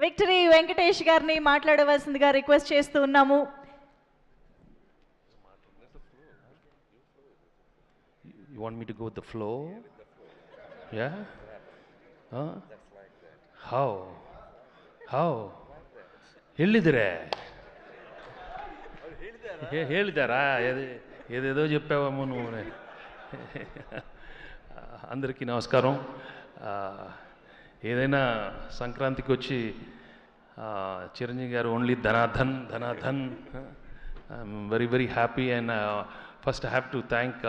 Victory Venkatesh గారిని మాట్లాడవలసిందిగా request చేస్తూ ఉన్నాము. You want me to go with the flow? Yeah? Huh? How? ಹೇಳಿದಿರೆ ಹೇಳಿದಾರಾ ఏదేదో చెప్పావమ్మా నువ్వు. అందరికీ నమస్కారం. ఏదైనా సంక్రాంతికి వచ్చి చిరంజీవి గారు ఓన్లీ ధనాధన్ I'm very very happy. And first I have to thank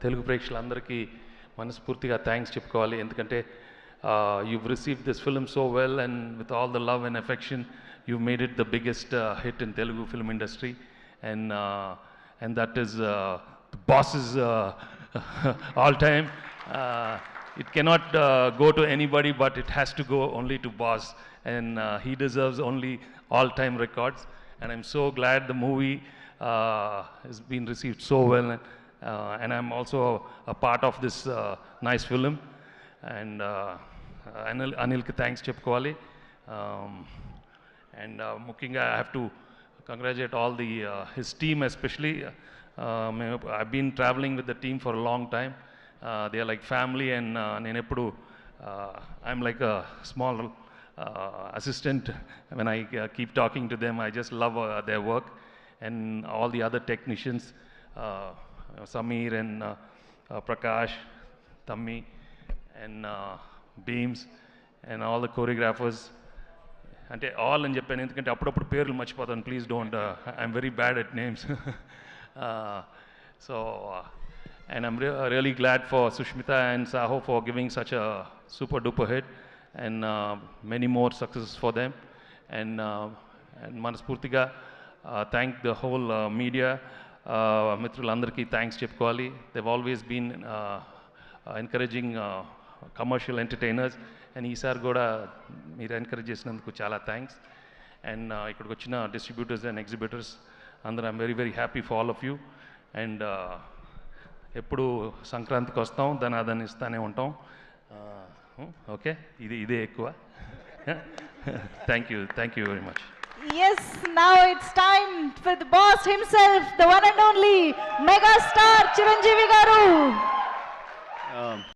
Telugu ప్రేక్షకులందరికీ మనస్ఫూర్తిగా థ్యాంక్స్ చెప్పుకోవాలి. ఎందుకంటే you've received this film so well, and with all the love and affection you've made it the biggest hit in Telugu film industry, and that is the boss's all time. It cannot go to anybody, but it has to go only to boss, and he deserves only all time records. And I'm so glad the movie has been received so well, and I'm also a part of this nice film. And Anilki thanks చెప్పుకోవాలి. And ముఖ్యంగా I have to congratulate all his team, especially. I've been traveling with the team for a long time. They are like family, and నేను ఎప్పుడు I'm like a small assistant when I keep talking to them. I just love their work, and all the other technicians, Samir and Prakash, Tammi, and Beams, and all the choreographers. అంటే all అని చెప్పాను ఎందుకంటే అప్పుడప్పుడు పేర్లు మర్చిపోతాను. Please don't, I'm very bad at names. So and I'm really glad for Sushmita and Saho for giving such a super duper hit, and many more successes for them. And మనస్ఫూర్తిగా thank the whole media మిత్రులందరికీ thanks చెప్పుకోవాలి. they've always been encouraging commercial entertainers, and ఈసారి కూడా మీరు encourage చేసినందుకు చాలా thanks. And ఇక్కడికి వచ్చిన డిస్ట్రిబ్యూటర్స్ అండ్ ఎగ్జిబిటర్స్ అందరూ I'm very very happy for all of you. And ఎప్పుడు సంక్రాంతికి వస్తాం, దాన్ని ఇస్తానే ఉంటాం. ఓకే, ఇదే ఎక్కువ. Thank you very much. Yes, now it's time for the boss himself, the one and only mega star Chiranjeevi garu.